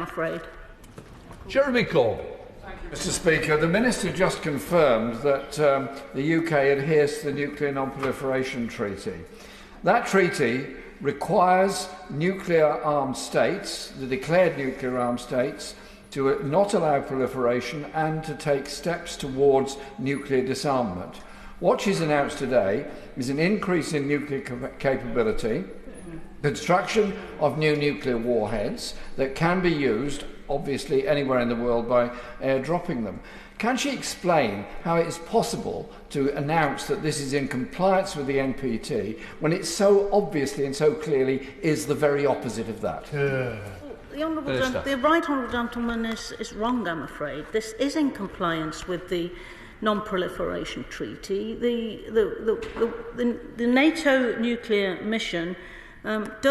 afraid. Jeremy Corbyn. Mr. Speaker, the Minister just confirmed that the UK adheres to the Nuclear Non-Proliferation Treaty. That treaty requires nuclear-armed states, the declared nuclear-armed states, to not allow proliferation and to take steps towards nuclear disarmament. What she's announced today is an increase in nuclear capability, construction of new nuclear warheads that can be used, obviously, anywhere in the world by airdropping them. Can she explain how it is possible to announce that this is in compliance with the NPT when it so obviously and so clearly is the very opposite of that? The right honourable gentleman is wrong, I'm afraid. This is in compliance with the Non-Proliferation Treaty. The NATO nuclear mission would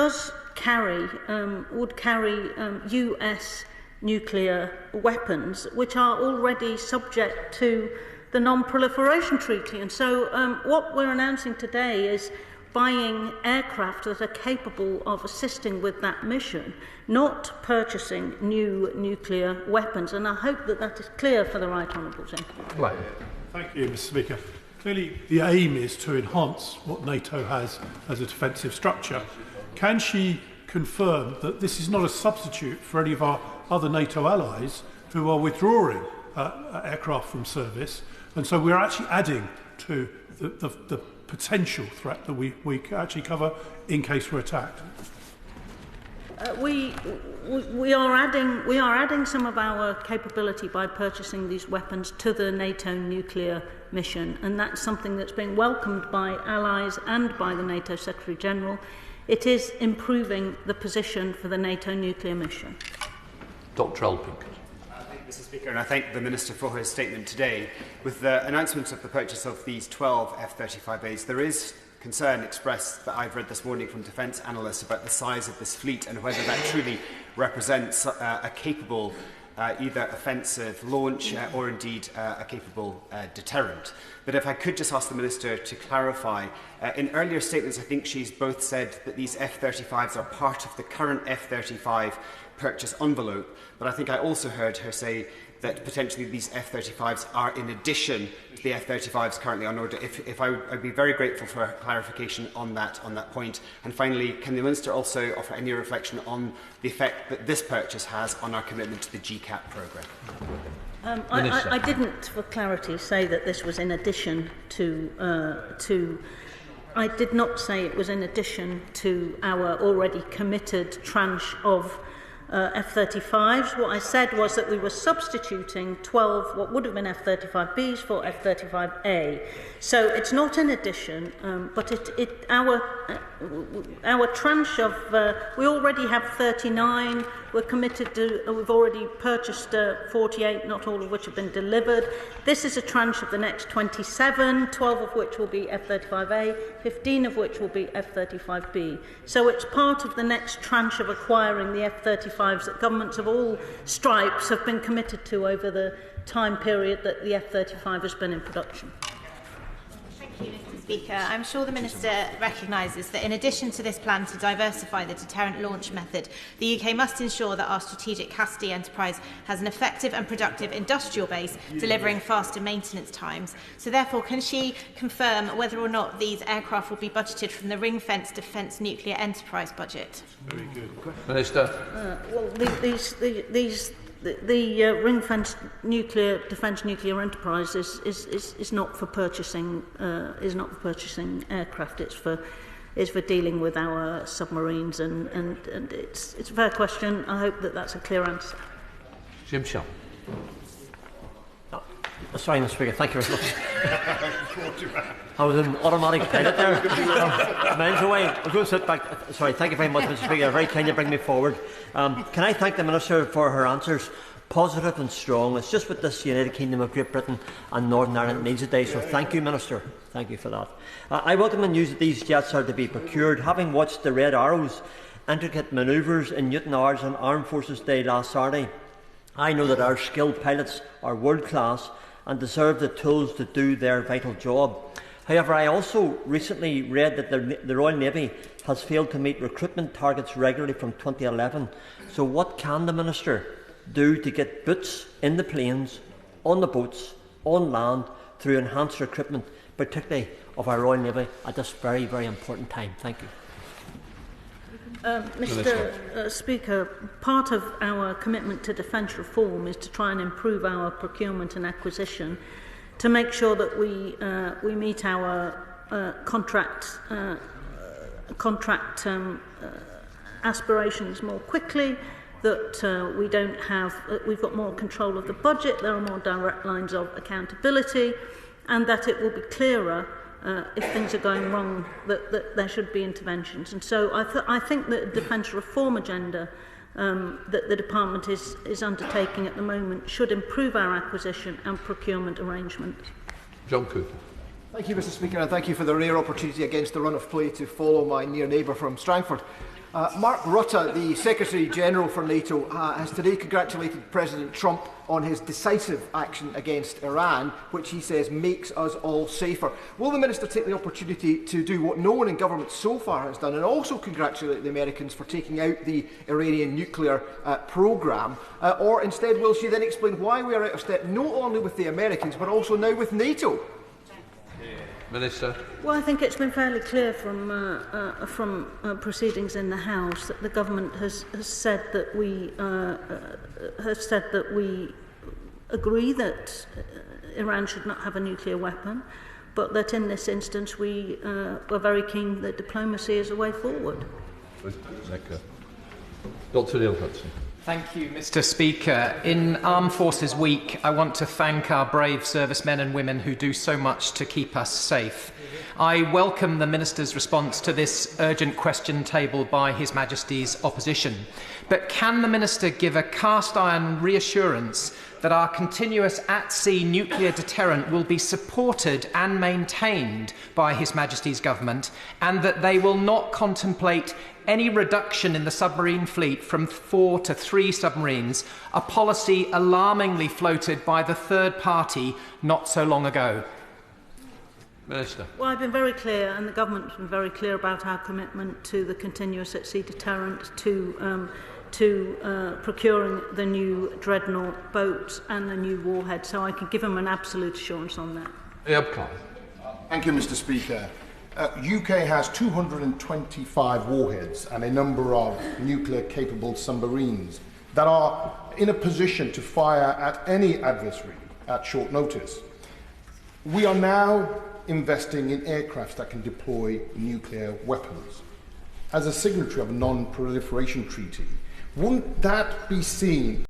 carry US nuclear weapons, which are already subject to the Non-Proliferation Treaty. And so what we're announcing today is buying aircraft that are capable of assisting with that mission, not purchasing new nuclear weapons. And I hope that that is clear for the right honourable gentleman. Thank you, Mr. Speaker. Clearly, the aim is to enhance what NATO has as a defensive structure. Can she confirm that this is not a substitute for any of our other NATO allies who are withdrawing aircraft from service, and so we're actually adding to the potential threat that we actually cover in case we're attacked? We are adding some of our capability by purchasing these weapons to the NATO nuclear mission, and that's something that's been welcomed by allies and by the NATO Secretary General. It is improving the position for the NATO nuclear mission. Dr. Alpink. Mr. Speaker, and I thank the Minister for his statement today. With the announcement of the purchase of these 12 F-35As, there is concern expressed that I've read this morning from defence analysts about the size of this fleet and whether that truly represents a capable either offensive launch or indeed a capable deterrent. But if I could just ask the Minister to clarify, in earlier statements I think she's both said that these F-35s are part of the current F-35 purchase envelope, but I think I also heard her say that potentially these F-35s are in addition to the F-35s currently on order. I'd be very grateful for clarification on that point. And finally, can the Minister also offer any reflection on the effect that this purchase has on our commitment to the GCAP programme? I didn't, for clarity, say that this was in addition to I did not say it was in addition to our already committed tranche of F-35s. What I said was that we were substituting 12 what would have been F-35Bs for F-35A. So it's not in addition, but our tranche of we already have 39. We're committed to. We've already purchased 48, not all of which have been delivered. This is a tranche of the next 27, 12 of which will be F-35A, 15 of which will be F-35B. So it's part of the next tranche of acquiring the F-35s that governments of all stripes have been committed to over the time period that the F-35 has been in production. Thank you, Mr. Speaker. I'm sure the Minister recognises that in addition to this plan to diversify the deterrent launch method, the UK must ensure that our strategic capacity enterprise has an effective and productive industrial base, delivering faster maintenance times. So therefore, can she confirm whether or not these aircraft will be budgeted from the ring-fenced defence nuclear enterprise budget? Very good. Minister. The ring-fenced defence nuclear enterprise is not for purchasing aircraft. It's for dealing with our submarines, and it's a fair question. I hope that that's a clear answer. Jim Shaw. Sorry, Mr. Speaker. Thank you very much. I was in automatic pilot there. Miles away. I was going to sit back. Sorry, thank you very much, Mr. Speaker. Very kind to bring me forward. Can I thank the Minister for her answers? Positive and strong. It's just what this United Kingdom of Great Britain and Northern Ireland needs today. So thank you, Minister. Thank you for that. I welcome the news that these jets are to be procured. Having watched the Red Arrow's intricate manoeuvres in Newton Hours on Armed Forces Day last Saturday, I know that our skilled pilots are world class and deserve the tools to do their vital job. However, I also recently read that the Royal Navy has failed to meet recruitment targets regularly from 2011. So what can the Minister do to get boots in the planes, on the boats, on land, through enhanced recruitment, particularly of our Royal Navy at this very, very important time? Thank you. Mr. Speaker, part of our commitment to defence reform is to try and improve our procurement and acquisition to make sure that we meet our contract aspirations more quickly, that we've got more control of the budget, there are more direct lines of accountability, and that it will be clearer if things are going wrong, that there should be interventions. And so I think that the defence reform agenda that the Department is undertaking at the moment should improve our acquisition and procurement arrangements. John Cooper. Thank you, Mr. Speaker, and thank you for the rare opportunity against the run of play to follow my near neighbour from Strangford. Mark Rutte, the Secretary-General for NATO, has today congratulated President Trump on his decisive action against Iran, which he says makes us all safer. Will the Minister take the opportunity to do what no one in government so far has done and also congratulate the Americans for taking out the Iranian nuclear programme? Or instead will she then explain why we are out of step not only with the Americans but also now with NATO? Minister. Well, I think it's been fairly clear from proceedings in the House that the government has said that we agree that Iran should not have a nuclear weapon, but that in this instance we are very keen that diplomacy is a way forward. Dr. Neil Hudson. Thank you, Mr. Speaker. In Armed Forces Week, I want to thank our brave servicemen and women who do so much to keep us safe. I welcome the Minister's response to this urgent question tabled by His Majesty's opposition. But can the Minister give a cast-iron reassurance that our continuous at-sea nuclear deterrent will be supported and maintained by His Majesty's government, and that they will not contemplate any reduction in the submarine fleet from 4 to 3 submarines, a policy alarmingly floated by the third party not so long ago? Minister. Well, I've been very clear, and the government has been very clear about our commitment to the continuous at-sea deterrent, to procuring the new dreadnought boats and the new warhead, so I can give him an absolute assurance on that. Thank you, Mr. Speaker. UK has 225 warheads and a number of nuclear-capable submarines that are in a position to fire at any adversary at short notice. We are now investing in aircraft that can deploy nuclear weapons. As a signatory of a Non-Proliferation Treaty, wouldn't that be seen